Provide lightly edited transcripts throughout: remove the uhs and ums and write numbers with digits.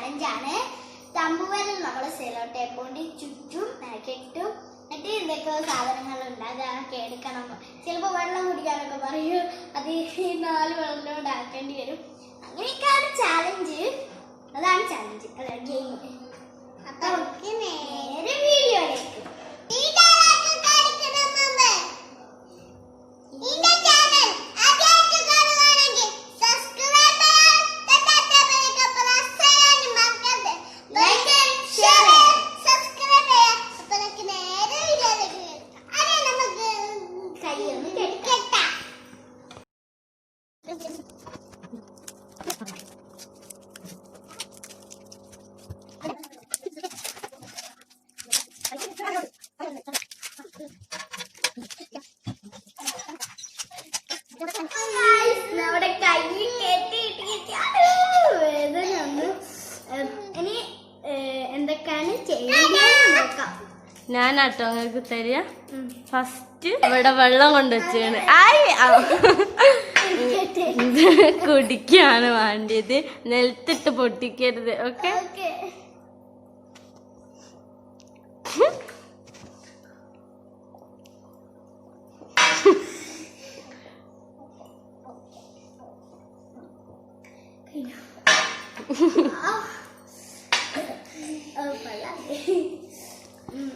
ചാലഞ്ചാണ്. തമ്പുവരിൽ നമ്മൾ sello tape കൊണ്ട് ചുറ്റും കെട്ടും. എന്നിട്ട് എന്തൊക്കെ സാധനങ്ങളുണ്ട് അതൊക്കെ എടുക്കണം. ചിലപ്പോൾ വെള്ളം കുടിക്കാനൊക്കെ പറയും. അത് 4 വെള്ളം ഉണ്ടാക്കേണ്ടി വരും. അങ്ങനെയൊക്കെയാണ് ചാലഞ്ച്. അതാണ് ചാലഞ്ച്, അതാണ് ഗെയിം. അപ്പൊ നമുക്ക് നേരെ വീഡിയോയിലേക്ക്. നമ്മുടെ കയ്യിൽ വേദന. ഇനി എന്തൊക്കെയാണ് ചെയ്യുന്നത് നോക്കാം. ഞാനാട്ടോ നിങ്ങൾക്ക് തരിക. ഫസ്റ്റ് ഇവിടെ വെള്ളം കൊണ്ടുവച്ചാണ് കുടിക്കാണ് വേണ്ടിയത്. നിലത്തിട്ട് പൊട്ടിക്കരുത്. ഓക്കെ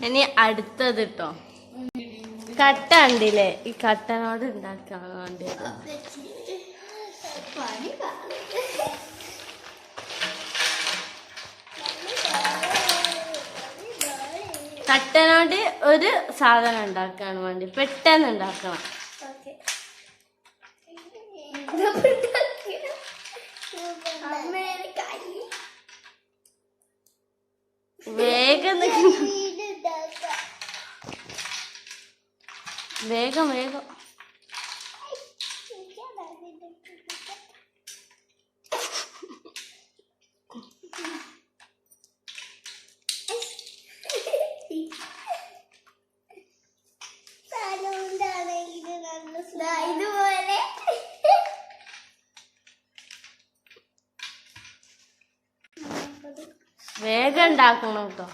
ഇനി അടുത്തത് കേട്ടോ. കട്ട ഉണ്ടില്ലേ, ഈ കട്ടനോട് ഉണ്ടാക്കാൻ വേണ്ടിയത്. കട്ടനോട് ഒരു സാധനം ഉണ്ടാക്കാൻ വേണ്ടി പെട്ടെന്ന് ഉണ്ടാക്കണം. വേഗം വേഗം വേഗം. ഇതുപോലെ വേഗം ഉണ്ടാക്കണം കേട്ടോ.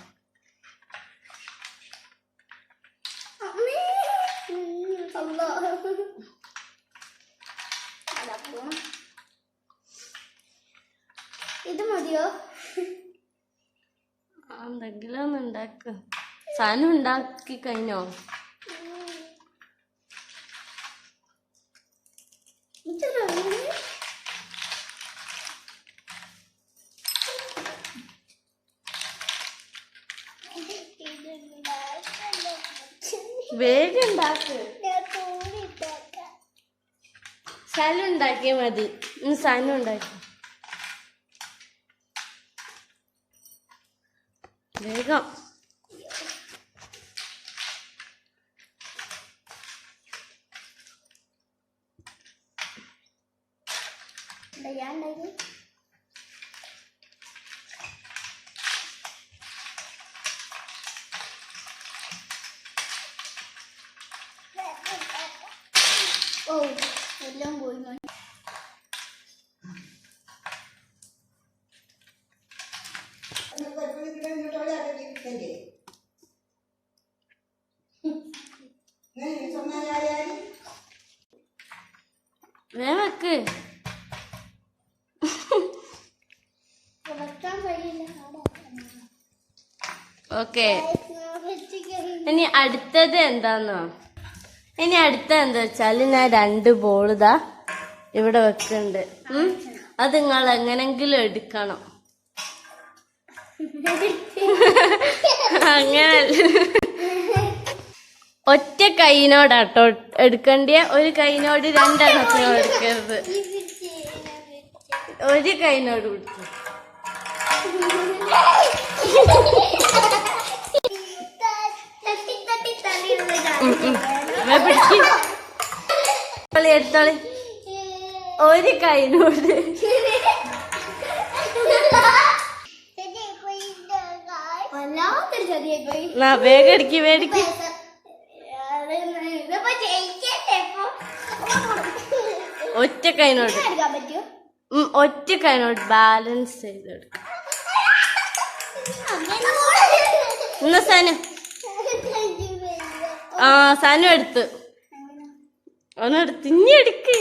ഇത് മതിയോ? എന്തെങ്കിലും ഒന്ന് ഉണ്ടാക്ക. സാധനം ഉണ്ടാക്കി കഴിഞ്ഞോ? വേഗം ഉണ്ടാക്ക്. സാധനം ഉണ്ടാക്കിയാ മതി. സാധനം ഉണ്ടാക്കി വേഗം. ഓ എല്ലാം പോയി. Wake okay. ഇനി അടുത്തത് എന്താന്നോ? ഇനി അടുത്തത് എന്താ വെച്ചാല് ഞാൻ 2 ബോൾ ഇതാ ഇവിടെ വെക്കുന്നുണ്ട്. അത് നിങ്ങൾ എങ്ങനെങ്കിലും എടുക്കണം. അങ്ങനല്ല, ഒറ്റ കൈനോടാട്ടോ എടുക്കണ്ടിയ. ഒരു കൈനോട് 2 എണ്ണത്തിനോ എടുക്കരുത്. ഒരു കൈനോട് പിടിച്ചു. എടുത്തോളി. ഒരു കൈനോട് വേഗം അടിക്ക് വേടിക്ക്. ഒറ്റ കൈനോട് ബാലൻസ് ചെയ്തെടുക്കും. എന്നാ സനു ആ സനു എടുത്ത് ഒന്നെടുത്ത് ഇനി എടുക്ക്.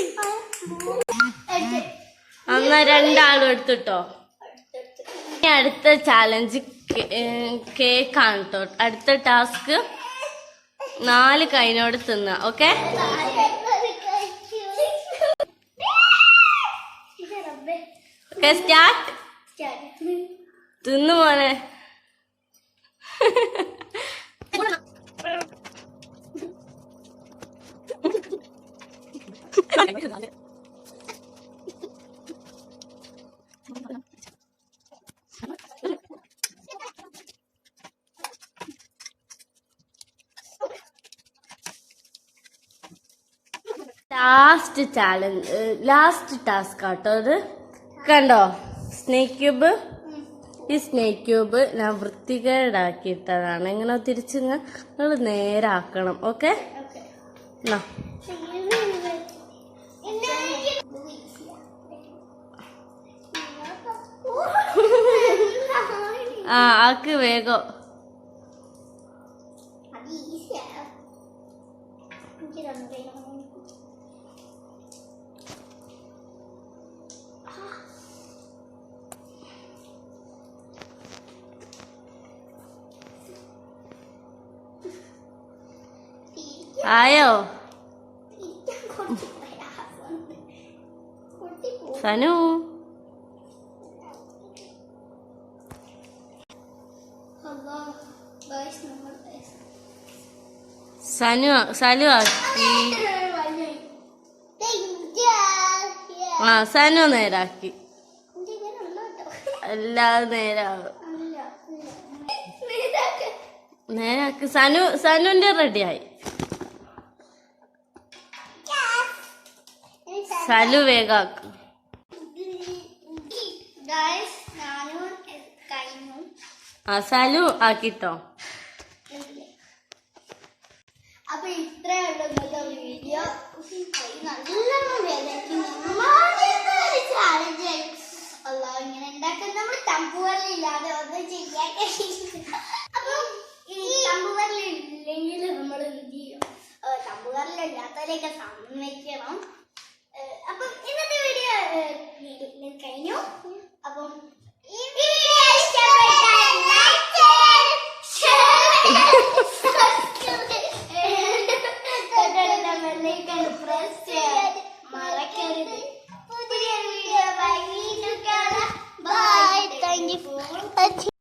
എന്നാ രണ്ടാളും എടുത്തിട്ടോ. ഇനി അടുത്ത ചാലഞ്ച് കേക്കാണ് കേട്ടോ. അടുത്ത ടാസ്ക് 4 കൈനോട് തിന്ന. Okay okay start. തിന്നു മോനെ. ലാസ്റ്റ് ചാലഞ്ച് ലാസ്റ്റ് ടാസ്ക് ആട്ടോ അത്. കണ്ടോ സ്നേക്ക് ക്യൂബ്? ഈ സ്നേക്ക് ക്യൂബ് ഞാൻ വൃത്തികേടാക്കിയിട്ടതാണ്. ഇങ്ങനെ തിരിച്ച് നിങ്ങൾ നേരാക്കണം. ഓക്കെ ആ ആക്ക് വേഗം. ആയോ സനു? സനു ആക്കി. ആ സനു നേരാക്കി. അല്ലാതെ നേരാക്കി. സനുവിന്റെ റെഡിയായി. സലു വേഗാക്ക്. ആ സലു ആക്കിട്ടോ. അപ്പൊ ഇത്രയുള്ള വീഡിയോ. ഇങ്ങനെ ഉണ്ടാക്കാൻ നമ്മൾ തമ്പുവരലില്ലാതെ ഒന്നും ചെയ്യാൻ കഴിയില്ല. അപ്പൊ ഈ തമ്പുവരലില്ലെങ്കിൽ നമ്മൾ എന്ത് ചെയ്യും? തമ്പുവരലില്ലാത്തവരെയൊക്കെ സമ്മതിക്കണം. അപ്പം ഇന്നത്തെ വീഡിയോ കഴിഞ്ഞു. അപ്പം ഈ വീഡിയോ ഇഷ്ടപ്പെട്ടാൽ ലൈക്ക് ചെയ്യാൻ, ഷെയർ ചെയ്യാൻ, തൊട്ടടുത്ത ബെല്ലൈക്കൺ പ്രസ് ചെയ്യാൻ മറക്കരുത്. പുതിയ വീഡിയോ വീണ്ടും കാണാം. ബൈ. Thank you.